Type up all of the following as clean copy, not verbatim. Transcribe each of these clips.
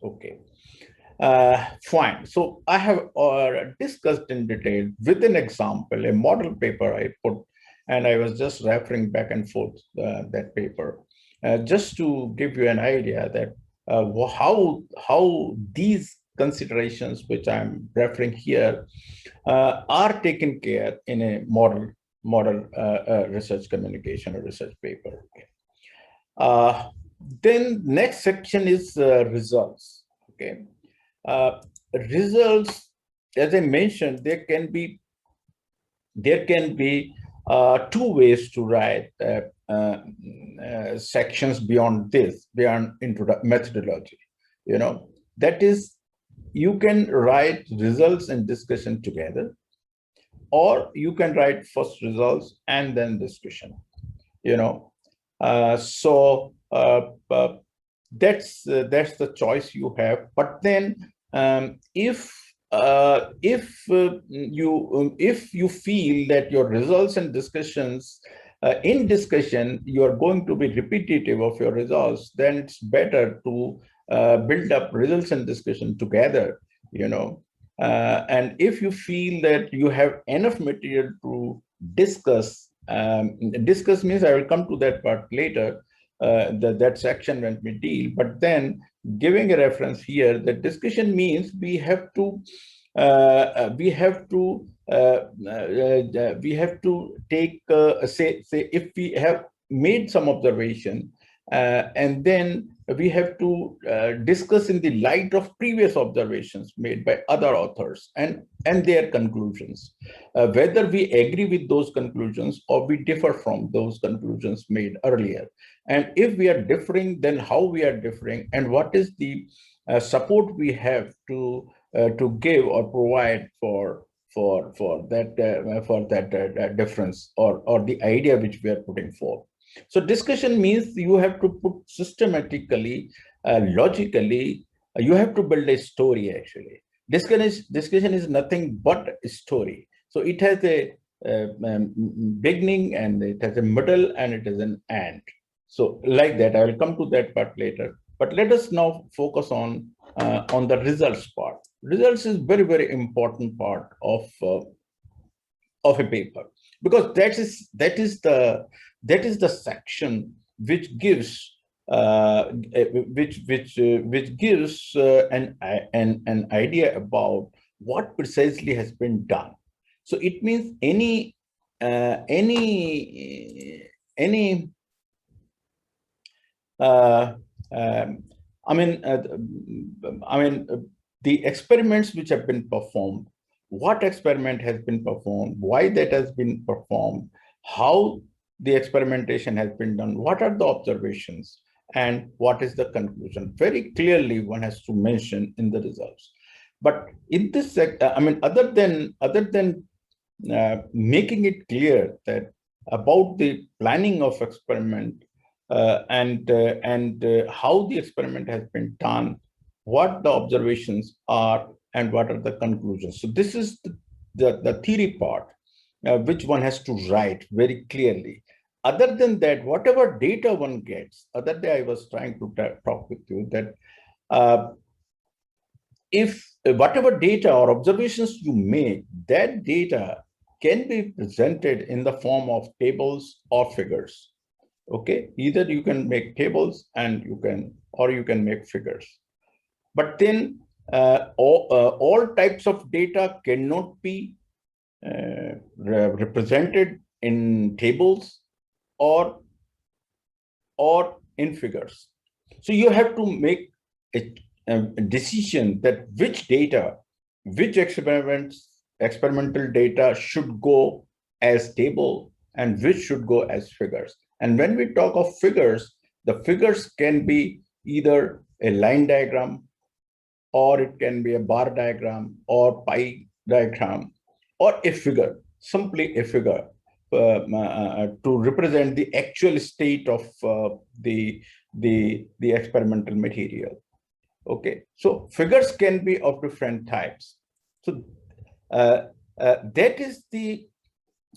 Okay. Fine. So I have discussed in detail with an example, a model paper I put, and I was just referring back and forth that paper, just to give you an idea that how these considerations, which I'm referring here, are taken care in a model research communication or research paper. Okay. Uh, then next section is results. Okay. Uh, Results, as I mentioned, there can be two ways to write sections beyond this, beyond methodology. You know, that is, you can write results and discussion together, or you can write first results and then discussion. You know, so that's the choice you have. But then if you feel that your results and discussions in discussion you are going to be repetitive of your results, then it's better to build up results and discussion together. You know, and if you feel that you have enough material to discuss, discuss means I will come to that part later, that section when we deal. But then giving a reference here, the discussion means we have to take say if we have made some observation, and then we have to discuss in the light of previous observations made by other authors and their conclusions, whether we agree with those conclusions or we differ from those conclusions made earlier. And if we are differing, then how we are differing, and what is the support we have to give or provide for that difference or the idea which we are putting forth. So discussion means you have to put systematically, logically, you have to build a story actually. Discussion is nothing but a story. So it has a beginning, and it has a middle, and it is an end. So like that, I will come to that part later. But let us now focus on the results part. Results is very, very important part of a paper, because that is the section which gives which gives an idea about what precisely has been done. So it means any uh, um, I mean, the experiments which have been performed, what experiment has been performed, why that has been performed, how the experimentation has been done, what are the observations, and what is the conclusion. Very clearly, one has to mention in the results. But in this sector, other than making it clear that about the planning of experiment, and how the experiment has been done, what the observations are, and what are the conclusions. So this is the theory part, which one has to write very clearly. Other than that, whatever data one gets, other day I was trying to talk with you that uh, if whatever data or observations you make, that data can be presented in the form of tables or figures. Okay, either you can make tables and you can make figures. But then all types of data cannot be represented in tables or in figures. So you have to make a decision that which data, which experimental data should go as table and which should go as figures. And when we talk of figures, the figures can be either a line diagram, or it can be a bar diagram or pie diagram, or a figure, simply a figure, to represent the actual state of the experimental material. Okay, so figures can be of different types. So that is the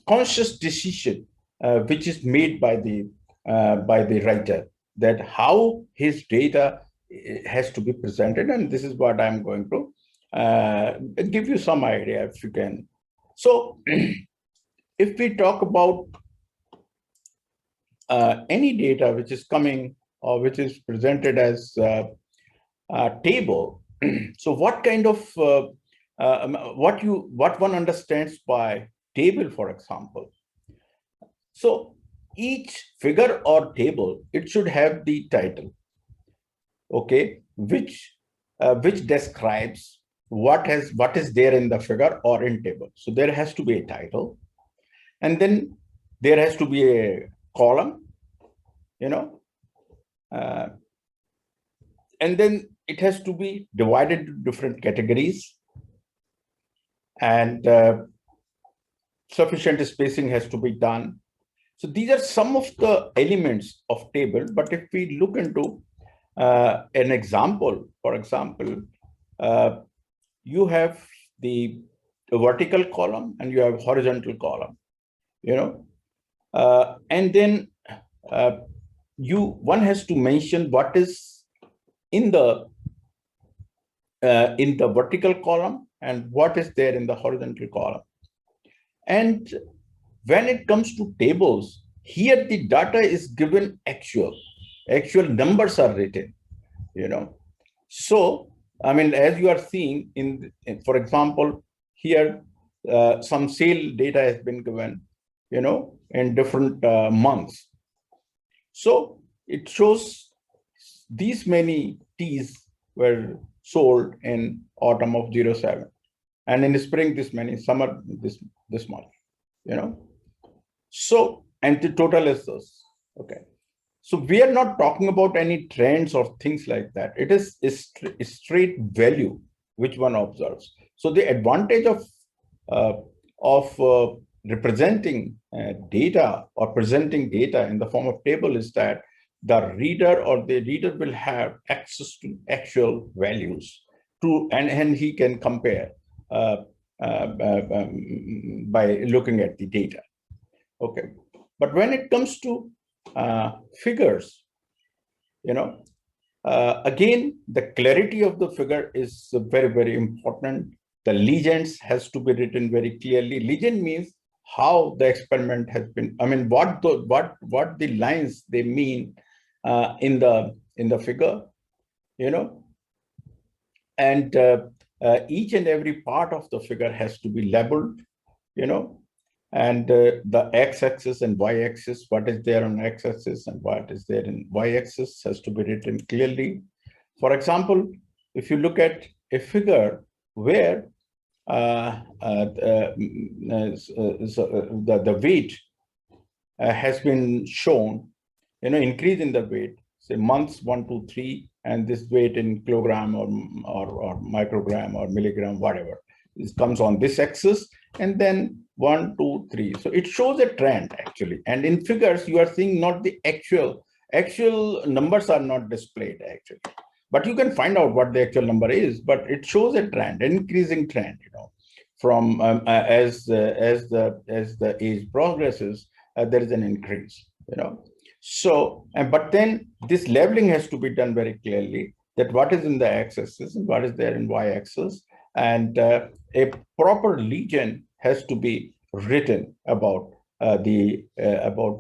conscious decision which is made by the writer, that how his data has to be presented, and this is what I'm going to give you some idea if you can. So if we talk about any data which is coming or which is presented as a table, so what kind of what one understands by table, for example. So each figure or table, it should have the title, okay, which describes what is there in the figure or in table. So there has to be a title, and then there has to be a column, and then it has to be divided into different categories, and sufficient spacing has to be done. So these are some of the elements of table. But if we look into an example, for example, you have the vertical column and you have horizontal column, and then one has to mention what is in the vertical column and what is there in the horizontal column. And when it comes to tables, here the data is given actual numbers are written, So, I mean, as you are seeing for example, here, some sale data has been given, in different months. So it shows these many teas were sold in autumn of 07, and in spring this many, summer this much, So, and the total is this, okay. So we are not talking about any trends or things like that. It is a straight value which one observes. So the advantage of representing data or presenting data in the form of table is that the reader will have access to actual values and he can compare by looking at the data. Okay, but when it comes to figures, again, the clarity of the figure is very, very important. The legends has to be written very clearly. Legend means how the experiment has been. I mean, what the lines they mean in the figure, and each and every part of the figure has to be labeled, and the x-axis and y-axis, what is there on x-axis and what is there in y-axis has to be written clearly. For example, if you look at a figure where the weight has been shown, increase in the weight, say months 1, 2, 3, and this weight in kilogram or microgram or milligram, whatever, this comes on this axis, and then 1, 2, 3. So it shows a trend actually. And in figures, you are seeing not the actual numbers are not displayed actually, but you can find out what the actual number is. But it shows a trend, an increasing trend, from as the age progresses, there is an increase, So, but then this labeling has to be done very clearly, that what is in the x-axis and what is there in y-axis, and a proper legend has to be written about the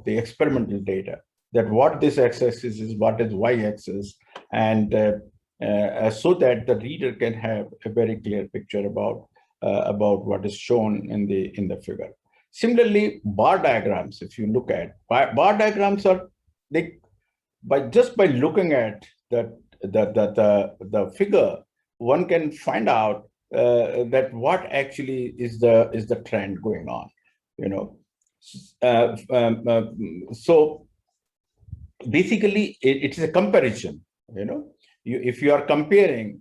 experimental data, that what this x-axis is, what is y-axis, and so that the reader can have a very clear picture about what is shown in the figure. Similarly, bar diagrams, if you look at bar diagrams, are just by looking at the figure, one can find out that what actually is the trend going on, so basically it's a comparison, if you are comparing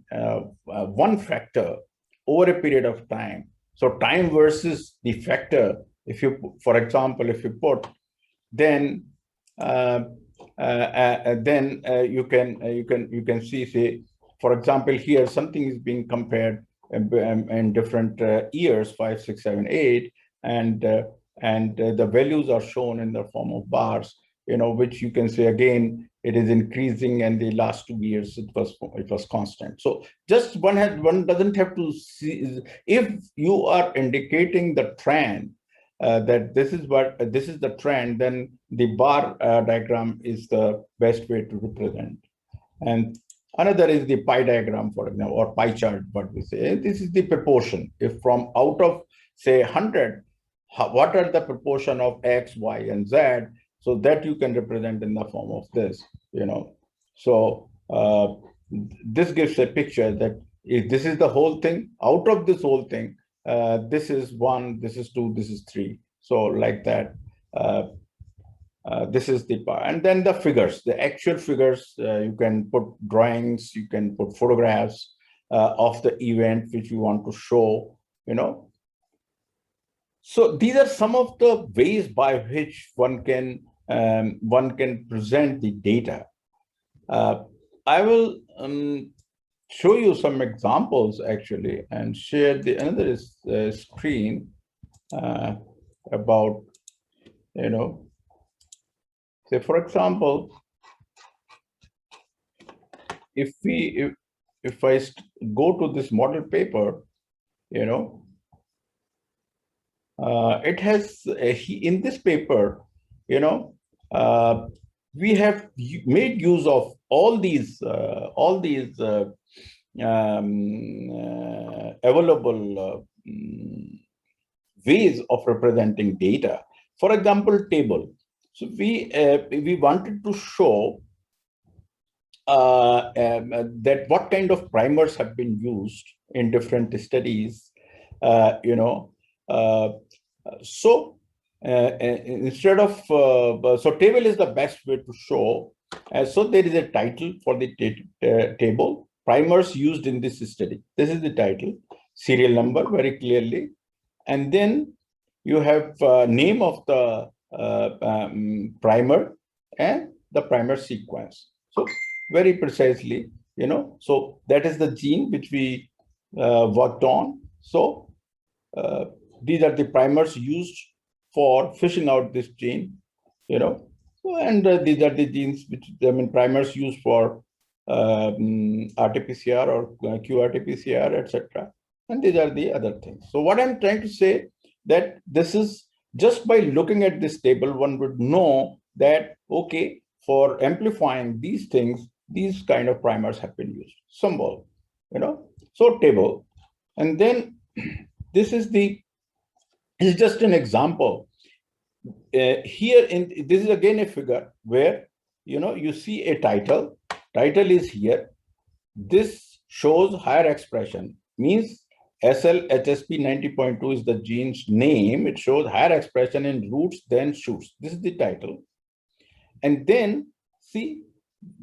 one factor over a period of time, so time versus the factor, if you, for example, if you put, then you can see, say, for example, here something is being compared in different years, 5, 6, 7, 8, and the values are shown in the form of bars, which you can say again, it is increasing, and the last 2 years it was constant. So just one doesn't have to see. If you are indicating the trend, that this is the trend, then the bar diagram is the best way to represent. And another is the pie diagram, for example, or pie chart, what we say. This is the proportion. If from out of, say, 100, what are the proportion of X, Y, and Z? So that you can represent in the form of this, So this gives a picture that if this is the whole thing, out of this whole thing, this is 1, this is 2, this is 3. So like that. This is the part. And then the figures, the actual figures, you can put drawings, you can put photographs of the event which you want to show, So these are some of the ways by which one can present the data. I will show you some examples actually, and share another screen about, say, for example, if I go to this model paper, it has in this paper, we have made use of all these available ways of representing data. For example, table. So we wanted to show that what kind of primers have been used in different studies, So instead of, so table is the best way to show. So there is a title for the table, primers used in this study. This is the title, serial number very clearly. And then you have name of the primer and the primer sequence. So very precisely, so that is the gene which we worked on. So these are the primers used for fishing out this gene, and these are the genes which, primers used for RT-PCR or qRT-PCR, etc. And these are the other things. So what I'm trying to say, that this is just by looking at this table, one would know that, okay, for amplifying these things, these kind of primers have been used. Symbol, so table. And then this is just an example. Here, this is again a figure where, you see a title. Title is here. This shows higher expression, means SLHSP 90.2 is the gene's name. It shows higher expression in roots than shoots. This is the title. And then see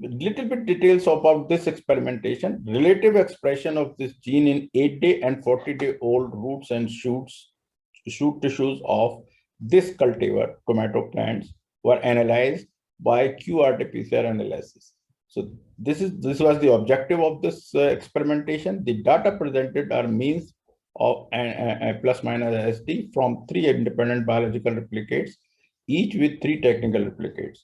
little bit details about this experimentation. Relative expression of this gene in 8-day and 40-day-old roots and shoot tissues of this cultivar, tomato plants, were analyzed by qRT-PCR analysis. So this was the objective of this experimentation. The data presented are means of plus minus SD from 3 independent biological replicates, each with 3 technical replicates.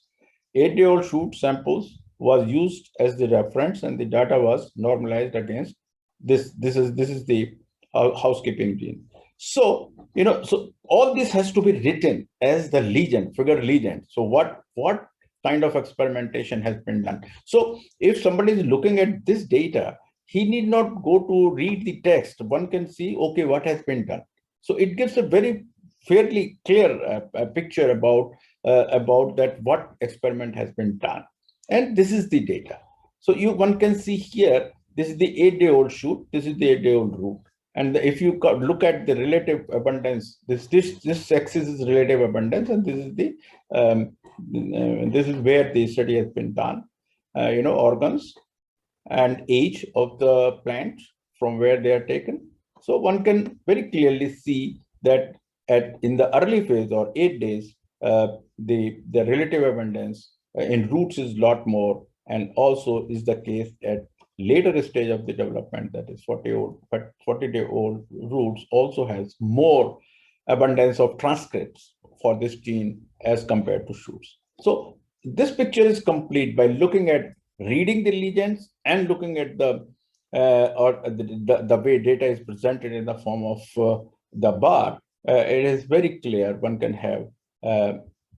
8-day-old shoot samples was used as the reference, and the data was normalized against this. This is the housekeeping gene. So so all this has to be written as the legend, figure legend. So what kind of experimentation has been done? So if somebody is looking at this data, he need not go to read the text. One can see, okay, what has been done. So it gives a very fairly clear picture about that what experiment has been done. And this is the data. So one can see here, this is the 8-day-old shoot, this is the 8-day-old root. And if you look at the relative abundance, this axis is relative abundance, and this is the this is where the study has been done. Organs and age of the plant from where they are taken. So one can very clearly see that in the early phase or 8 days, the relative abundance in roots is a lot more, and also is the case at later stage of the development, that is 40-day-old roots also has more abundance of transcripts for this gene as compared to shoots. So this picture is complete by looking at reading the legends and looking at the way data is presented in the form of the bar. It is very clear. One can have uh,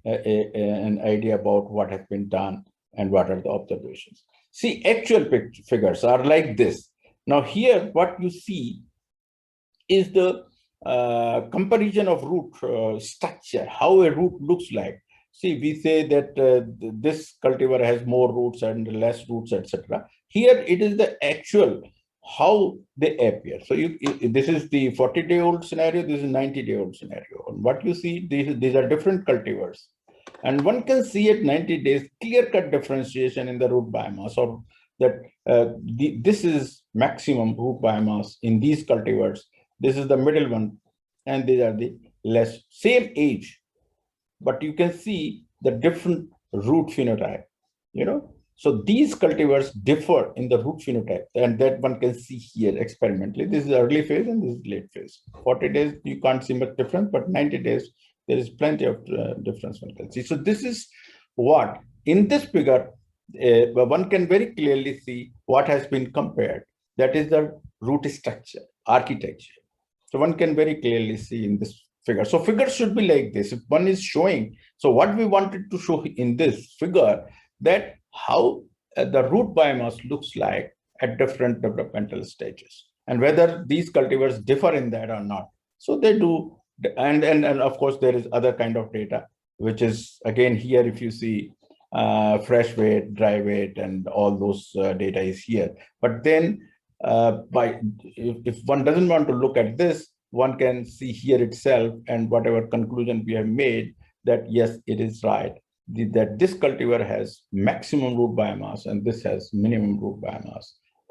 an idea about what has been done and what are the observations. See, actual figures are like this. Now here, what you see is the comparison of root structure, how a root looks like. See, we say that this cultivar has more roots and less roots, etc. Here, it is the actual how they appear. So this is the 40-day-old scenario. This is 90-day-old scenario. And what you see, these are different cultivars. And one can see at 90 days clear-cut differentiation in the root biomass, or that this is maximum root biomass in these cultivars. This is the middle one, and these are the less, same age, but you can see the different root phenotype, you know. So these cultivars differ in the root phenotype, and that one can see here experimentally. This is early phase and this is late phase. 40 days, you can't see much difference, but 90 days, there is plenty of difference one can see. So this is what, in this figure, one can very clearly see what has been compared. That is the root structure, architecture. So one can very clearly see in this figure. So figures should be like this. If one is showing, so what we wanted to show in this figure, that how the root biomass looks like at different developmental stages, and whether these cultivars differ in that or not. So they do, and of course there is other kind of data, which is again here, if you see fresh weight, dry weight, and all those data is here. But then if one doesn't want to look at this, one can see here itself, and whatever conclusion we have made, that yes, it is right, that this cultivar has maximum root biomass and this has minimum root biomass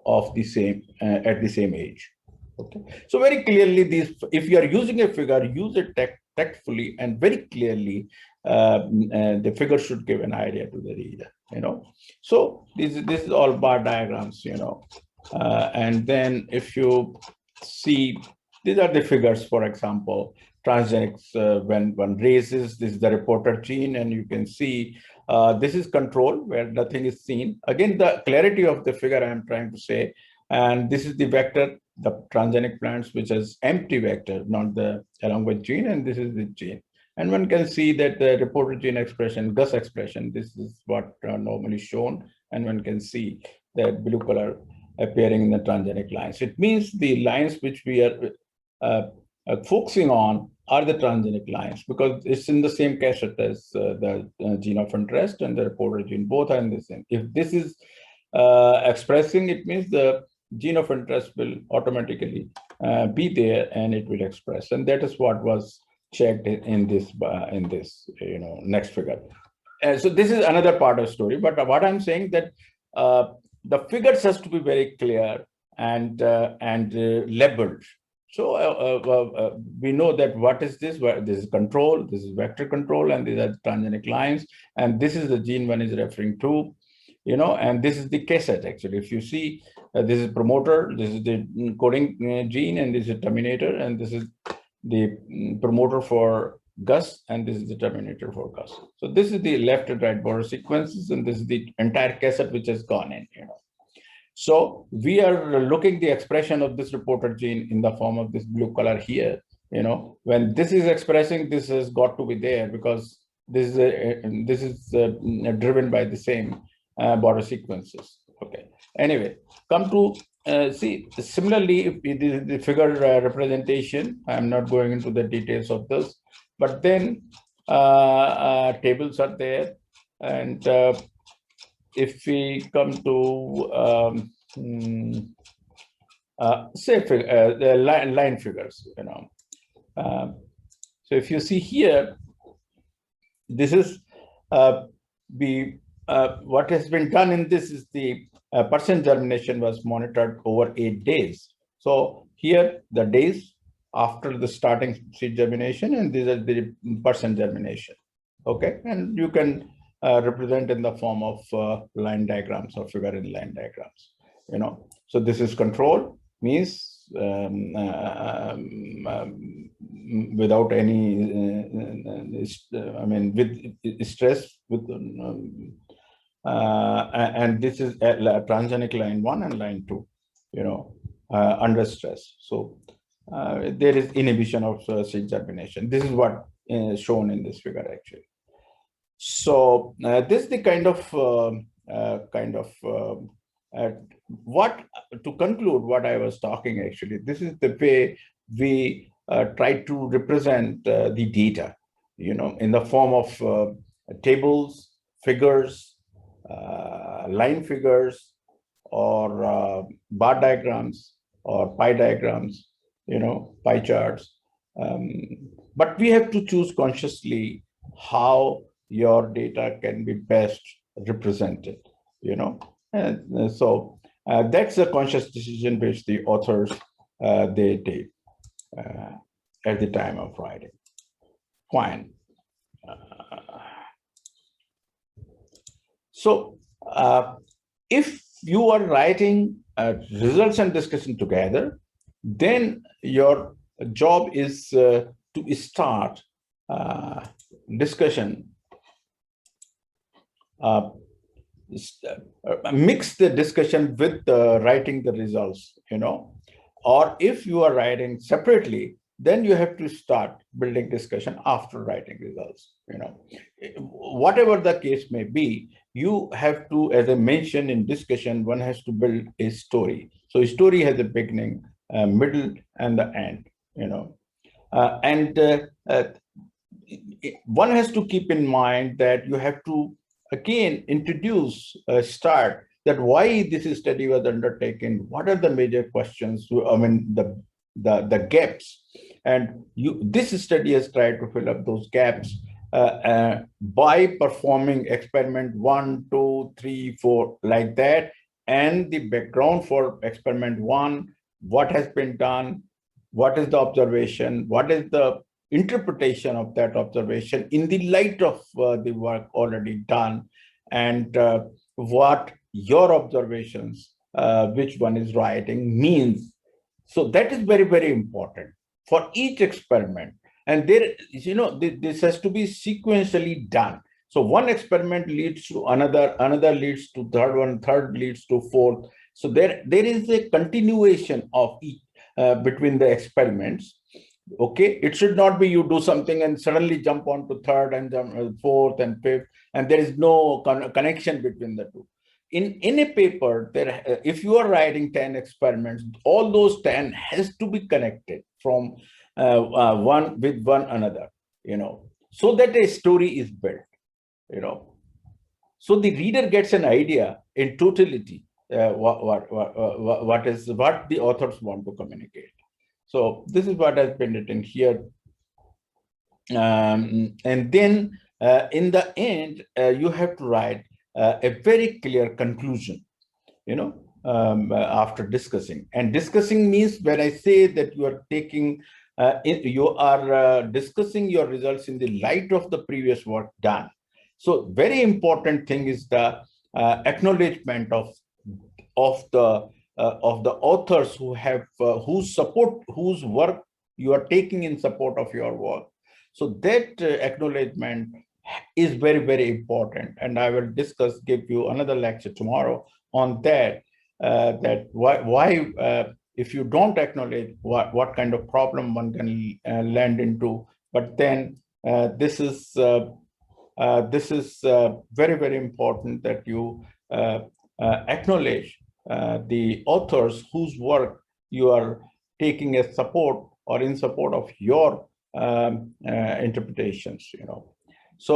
of the same at the same age. Okay, so very clearly, these, if you are using a figure, use it tactfully and very clearly. The figure should give an idea to the reader, you know. So this is all bar diagrams, you know. And then if you see, these are the figures, for example, transgenics, when one raises, this is the reporter gene, and you can see this is control where nothing is seen. Again, the clarity of the figure I am trying to say, and this is the vector, the transgenic plants, which is empty vector, not the along with gene, and this is the gene. And one can see that the reporter gene expression, Gus expression, this is what normally shown, and one can see that blue color appearing in the transgenic lines. It means the lines which we are focusing on are the transgenic lines, because it's in the same cassette as the gene of interest and the reporter gene. Both are in the same. If this is expressing, it means the gene of interest will automatically be there and it will express. And that is what was checked in this you know, next figure. So this is another part of the story. But what I'm saying, that the figures has to be very clear and labeled. So we know that what is this? This is control, this is vector control, and these are the transgenic lines. And this is the gene one is referring to, you know, and this is the cassette actually. If you see, this is promoter, this is the coding gene, and this is terminator, and this is the promoter for Gus, and this is the terminator for Gus. So this is the left and right border sequences, and this is the entire cassette which has gone in, you know. So we are looking the expression of this reporter gene in the form of this blue color here. You know, when this is expressing, this has got to be there, because this is driven by the same border sequences. Okay. Anyway, come to see, similarly, the figure representation. I'm not going into the details of this, but then tables are there, and if we come to say the line figures, you know. So if you see here, this is what has been done in this is the percent germination was monitored over 8 days. So here the days after the starting seed germination, and these are the percent germination. Okay, and you can represent in the form of line diagrams or figure in line diagrams, you know. So this is control, means without any, I mean, with stress, and this is transgenic line 1 and line 2, under stress. So there is inhibition of seed germination. This is what is shown in this figure actually. So this is the what, to conclude what I was talking actually, this is the way we try to represent the data, in the form of tables, figures, line figures, or bar diagrams, or pie diagrams, pie charts. But we have to choose consciously how your data can be best represented, And so that's a conscious decision which the authors, they take at the time of writing. Fine. So if you are writing results and discussion together, then your job is to start discussion, mix the discussion with writing the results, or if you are writing separately, then you have to start building discussion after writing results, whatever the case may be. You have to, as I mentioned in discussion, one has to build a story. So a story has a beginning, middle, and the end, one has to keep in mind that you have to again introduce, start that why this study was undertaken, what are the major questions, I mean the gaps, and this study has tried to fill up those gaps by performing experiment 1, 2, 3, 4, like that, and the background for experiment 1, what has been done, what is the observation, what is the interpretation of that observation in the light of the work already done, and what your observations, which one is writing, means. So that is very, very important for each experiment. And there, this has to be sequentially done. So one experiment leads to another, another leads to third one, third leads to fourth. So there is a continuation of each between the experiments. Okay, it should not be you do something and suddenly jump on to third and fourth and fifth, and there is no connection between the two. In a paper, if you are writing 10 experiments, all those 10 has to be connected from one with one another, so that a story is built, so the reader gets an idea in totality what the authors want to communicate. So this is what has been written here. And then in the end, you have to write a very clear conclusion, after discussing. And discussing means when I say that you are taking, you are discussing your results in the light of the previous work done. So very important thing is the acknowledgement of the authors who have whose work you are taking in support of your work. So that acknowledgement is very, very important, and I will give you another lecture tomorrow on that. That why if you don't acknowledge what kind of problem one can land into. But then this is very, very important that you acknowledge the authors whose work you are taking as support or in support of your interpretations, So